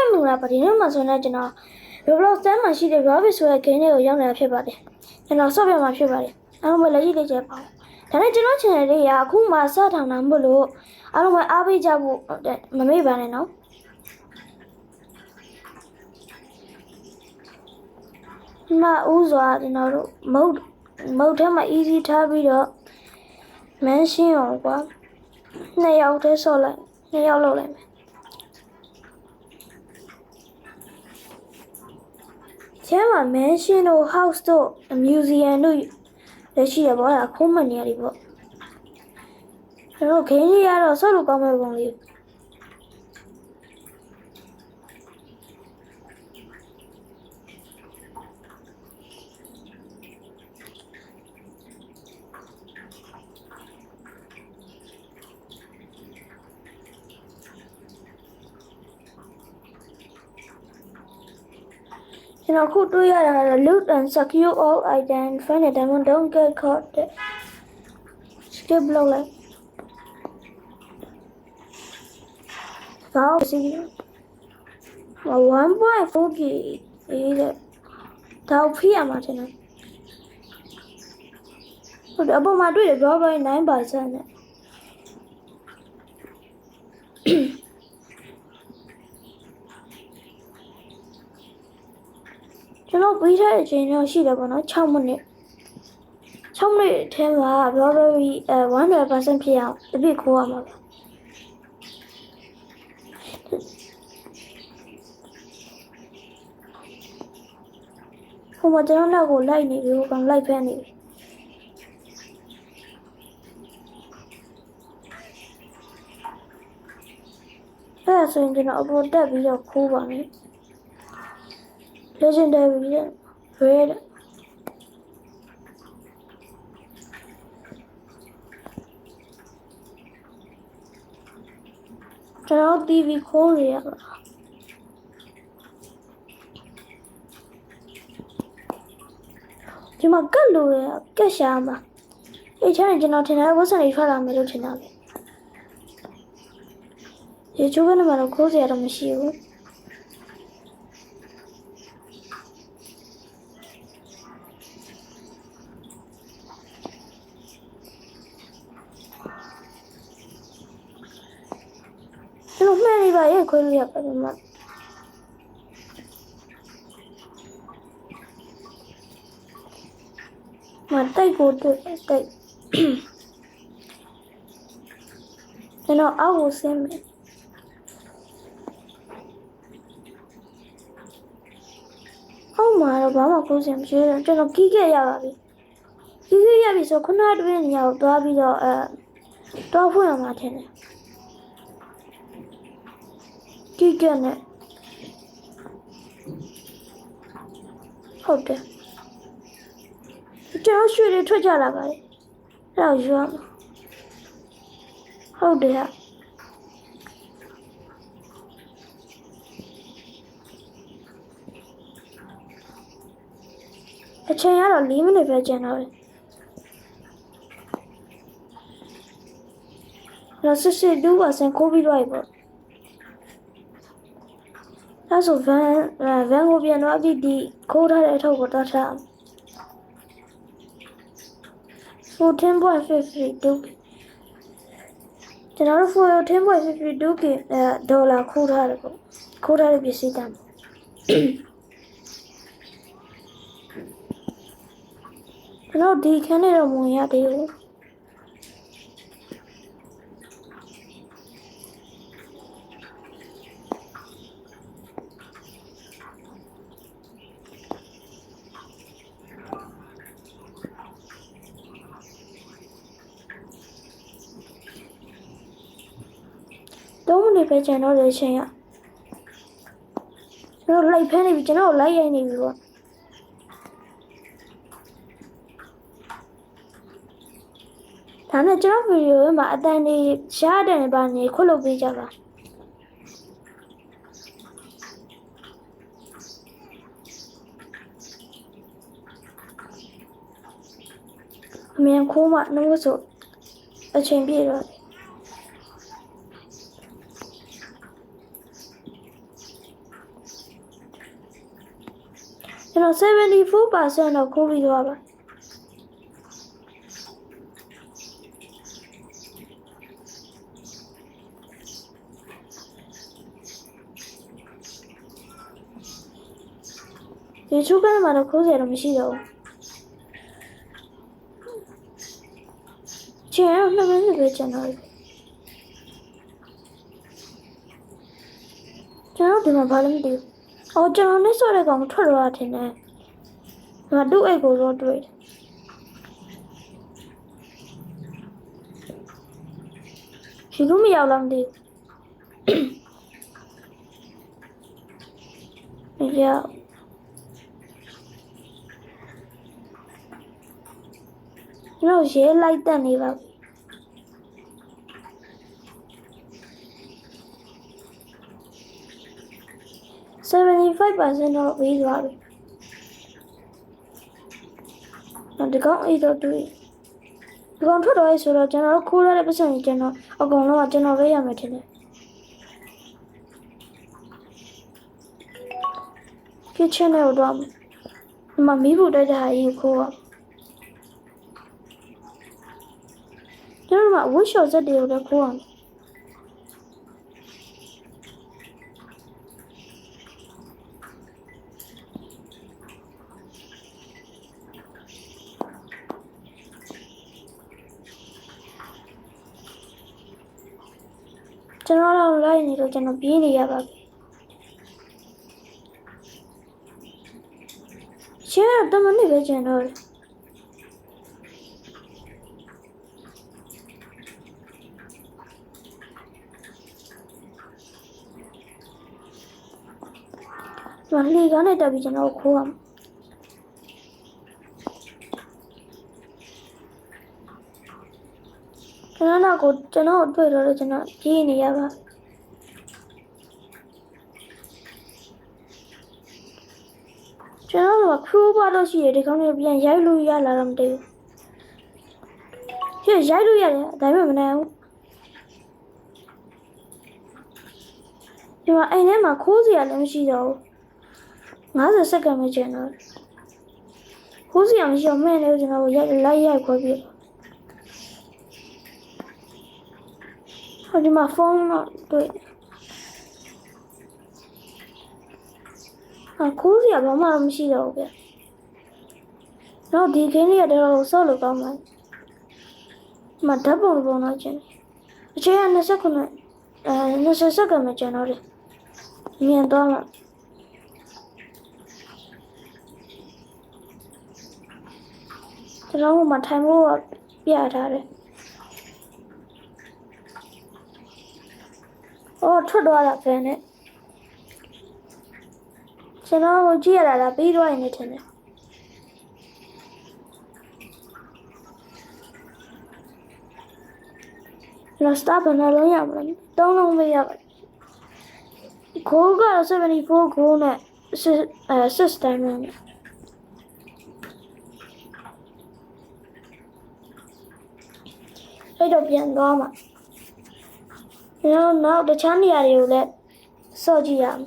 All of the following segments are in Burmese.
ပဲမင်္ဂလာပါဒီနေ့မှာဆိုရင်ကျွန်တော် Roblox တန်းမှာရှိတဲ့ Rabbit ဆိုတဲ့ game လေးကိုရောက်နေတာဖြစ်ပါတယ်ကျွန်တော်ဆော့ပြမှာဖြစ်ပါတယ်အားလုံးပဲလက်ရှိလေးချက်ပါဒါနဲ့ကျွန်တော် channel လေးကအခုမှစထောင်တာမို့လို့အားလုံးပဲအားပေးကြဖို့မမေ့ပါနဲ့နော်မဦးစွာကျွန်တော်တို့မုတ်ထဲမှာ easy ထားပြီးတော့ mention အောင်ကွာနှစ်ယောက်တည်းဆော့လိုက်နှစ်ယောက်လောက်လိုက်မယ်ကျမ်းမှာ mansion တို့ house တို့ museum တို့လက်ရှိရပေါ့အခုမှနေရတယ်ပေါ့ကျွန်တော်ဂိမ်းလေးရတော့ဆော့လို့ကောင်းမဲ့ပုံလေးကျွန်တော်ခုတွေ့ရတာက loot and secure all items find a diamond don't get caught skip လုပ်လိုက်ကောင်းစီ 1.4k အေးတဲ့တော့ဖိရမှာတင်တယ်ဟုတ်တယ်အပေါ်မှာတွေ့တယ် robber 9% နဲ့ကျွန်တော်ပြီးထားတဲ့အချိန်တော့ရှိတယ်ပေါ့နော်6မိနစ်6မိနစ်အထဲမှာ robbery 100% ဖြစ်အောင်အပြစ်ခိုးရမှာပဲဟိုမှာကျွန်တော်နောက်ကိုလိုက်နေပြီဟိုကောင်လိုက်ဖမ်းနေပြီအဲ့ဒါဆိုရင်ကျွန်တော်အပေါ်တက်ပြီးတော့ခိုးပါမယ်legendary red ကျွန်တော် TV ခိုးနေရပါဒီမှာကတ်လို့ရကက်ရှာမှာအဲ့ချမ်းကျွန်တော်ထင်တယ်ဝတ်စံလေးထွက်လာမယ်လို့ထင်တာပဲဒီချိုးကနေမှတော့ခိုးစရာတော့မရှိဘူးကျွန်တော်မှန်နေပါရဲ့ခွေးလို့ရပါတယ်မတိုက်ကိုတိုက်ကျွန်တော်အောက်ကိုဆင်းမယ်အောက်မှာတော့ဘာမှကိုယ်စင်မရှိဘူးကျွန်တော်ကြီးခဲ့ရပါပြီကြီးခဲ့ရပြီဆိုခုနကတည်းကညောက်သွားပြီးတော့တော့ဖွင့်ရမှာထင်တယ်ကြီးခဲ့နဲ့ဟုတ်တယ်ကျွန်တော်ရွှေတွေထွက်ကြလာပါတယ်အဲ့ဒါယူရမှာဟုတ်တယ်ဟာအချိန်ကတော့4မိနစ်ပဲကျန်တော့တယ်တော့62%ခိုးပြီးတော့ပေါ့အဲ့ဆိုဗန်ကိုပြန်တော့ဒီခိုးထားတဲ့အထုပ်ကိုတတ်ထား14.52 ကျွန်တော်တို့14.52 ဒေါ်လာခိုးထားတယ်ပေါ့ခိုးထားတဲ့ပစ္စည်းတန်ကျွန်တော်ဒီခန်းနဲ့တော့ဝင်ရသေးဘူး3မိနစ်ပဲကျန်တော့တဲ့အချိန်ကကျွန်တော်လိုက်ဖမ်းနေပြီကျွန်တော်လိုက်ရိုက်နေပြီပေါ့ဒါနဲ့ကျွန်တော်ဗီဒီယိုမှာအတန်လေးရှားတယ်ပါနေခွတ်လုပ်ပေးကြပါအမြန်ခိုးမှနှုတ်ဆိုအချိန်ပြည့်တော့ ကျွန်တော် 74% တော့ခိုးပြီးသွားပါဒီချိုးကန်းမှာတော့ခိုးစရာတော့မရှိတော့ဘူးကျန်တော့2 မိနစ်ပဲကျန်တော့ကျွန်တော်ဒီမှာဘာလို့မသိဘူးအော်ကျွန်တော်နဲ့ဆော့တဲ့ကောင်ထွက်လာတယ်နဲ့ငါတို့အိတ်ကိုတော့တွေ့တယ်ဒီလိုမရောက်လာမသိဘူးရောက်ကျွန်တော်ရဲလိုက်တက်နေပါ75% တော့ပြီးသွားပြီဒီကောင်အဲ့တော့တွေ့ဒီကောင်ထွက်တော့ရေးဆိုတော့ကျွန်တော်ခိုးရတဲ့ပတ်စံကြီးကျွန်တော်အကုန်လုံးကကျွန်တော်ပဲရမယ်ထင်တယ်kitchen နဲ့တော့ဒီမှာမီးဖို့တိုက်တဲ့ဟာကြီးခိုးရကျွန်တော်ကဝှက်ရှော့စက်တွေကိုလည်းခိုးအောင်ကျွန်တော်တော့လိုက်နေတော့ကျွန်တော်ပြေးနေရပါပြီရှင်းတော့တမနစ်ပဲကျန်တော့ကျွန်တော်လေကားနဲ့တက်ပြီးကျွန်တော်ခိုးအောင်ကျွန်တော်တွေ့တော့ကျွန်တော်ပြေးနေရပါကျွန်တော်ကခရူးပါတော့ရှိတယ်ဒီကောင်တွေပြန်ရိုက်လို့ရလာတော့မသိဘူးရှေ့ရိုက်လို့ရတယ်ဒါပေမဲ့မနိုင်ဘူးဒီမှာအိမ်ထဲမှာခိုးစရာလည်းမရှိတော့ဘူး50 စက္ကန့်ပဲကျန်တော့ခိုးစရာမရှိတော့မဲ့လည်းကျွန်တော်လိုက်ခွဲပြဟိုဒီမှာဖုန်းတော့တွေ့ခိုးစရာဘာမှမရှိတော့ဘူးဗျတော့ဒီခင်းလေးကတော့ဆော့လို့ကောင်းပါမဓာတ်ပုံတော့ကျန်အချိန်က20 စက္ကန့်မှကျန်တော့တယ်မြင်တော့မှာကျွန်တော်မှထိုင်ဖို့ပြထားတယ်အော်ထွက်သွားတာဖန်နဲ့ကျွန်တော်ကိုကြည့်ရတာလားပြီးတော့ရင်နေတယ်ကျွန်တော်စတာဘယ်နှလုံးရမလဲ3 လုံးပဲရပါတယ်ခိုးကတော့74ခိုးနဲ့6 တိုင်းနဲ့အဲ့တော့ပြန်သွားမှာနောက်တခြားနေရာတွေကိုလည်းစော့ကြည့်ရအောင်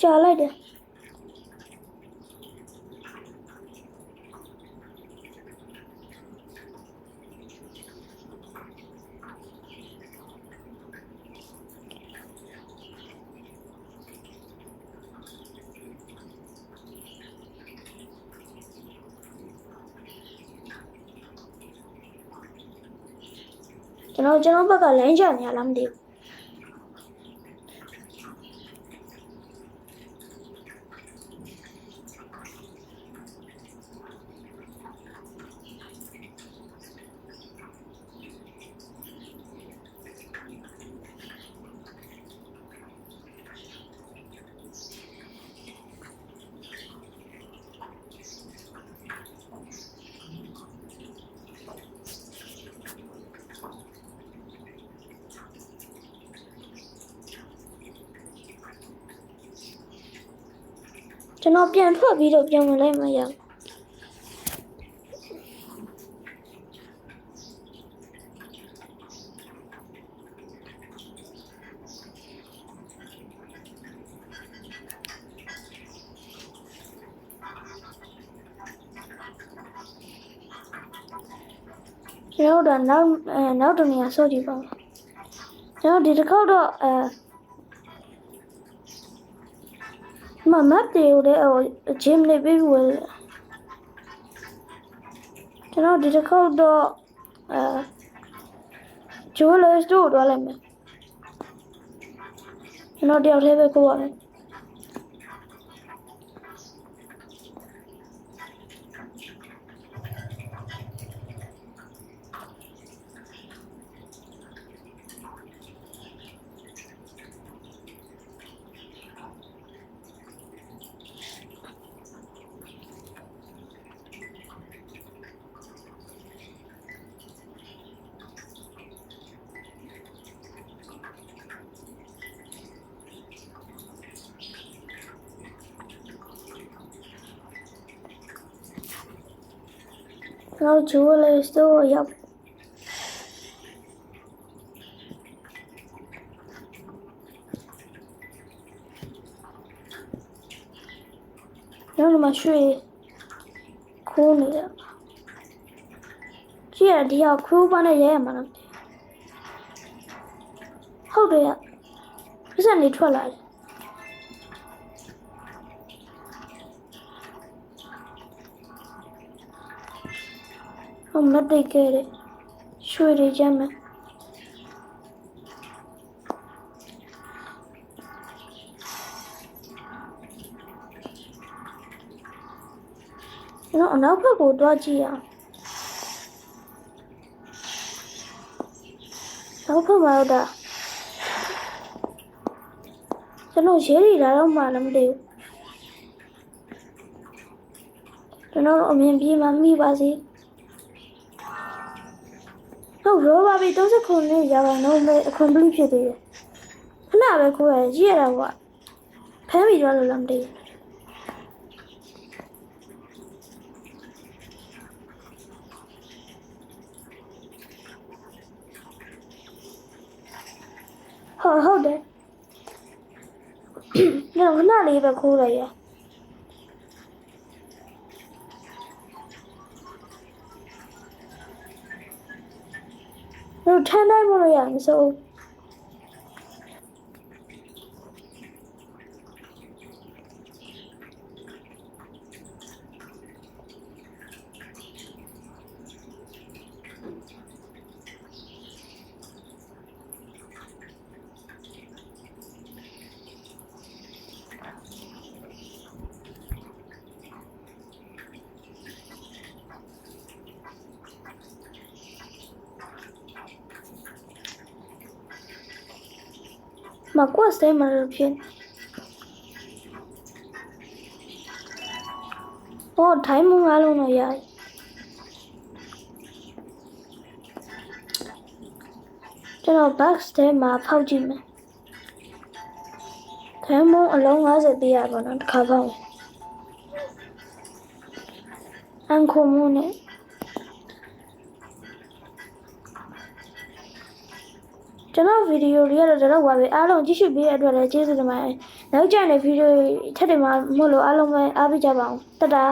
ကြာလိုက်တယ်ကျွန်တော်ဘက်ကလိုင်းချနေရလားမသိဘူး ကျွန်တော်ပြန်ထွက်ပြီးတော့ပြန်ဝင်လိုက်မှရကျွန်တော်တို့နောက်တနေရာဆော့ကြည့်ပါဦးကျွန်တော်ဒီတစ်ခေါက်တော့မတ်တေကိုလည်းဂျင်းလေးပြီးဝင်ကျွန်တော်ဒီတစ်ခေါက်တော့ဂျိုးလေးစတိုးသွားလိုက်မယ်ကျွန်တော်တယောက်တည်းပဲကိုရတယ်ကျွန်တော်ဂျိုးလေးစတိုးရောက်ကျွန်တော်မှရွှေခိုးနေတယ်ကြည့်ရဒီအောင်ခရူးပါနဲ့ရဲရမှာလားဟုတ်တယ်ပြဿနာနေထွက်လာတယ်မတ်တိတ်ခဲ့တယ်ရွှေတွေကျမ်းမယ်ကျွန်တော်အနောက်ဘက်ကိုတွားကြည့်အောင်နောက်ဘက်မှာတော့ကျွန်တော်ရဲတွေလာတော့မှလည်းမသိဘူးကျွန်တော်အမြင်ပြေးမှမိပါစေဟုတ်ရောပါပြီ39နဲ့ရပါတော့မယ်အခွန်ပလိဖြစ်သေးတယ်ခဏပဲကိုယ်ရရတာကဖမ်းပြီးတော့လို့မသိဘူးဟုတ်တယ်ညခဏလေးပဲခိုးလိုက်ရတို့ထမ်းတိုင်းမလို့ရမစို့မကွက်စဲမှာဖြစ်ဟောထိုင်းမငါလုံးတော့ရတယ်ကျွန်တော် box ထဲမှာဖောက်ကြည့်မယ်ထိုင်းမအလုံး50ပေးရပါတော့တစ်ခါပေါင်းအန်ခုံမနဲ့ကျွန်တော်ဗီဒီယိုလေးကတော့တော့ပါပဲအားလုံးကြည့်ရှုပေးတဲ့အတွက်လည်းကျေးဇူးတင်ပါတယ်နောက်ကျရင်ဗီဒီယိုထပ်တယ်မှာမဟုတ်လို့အားလုံးပဲအားပေးကြပါအောင်တတား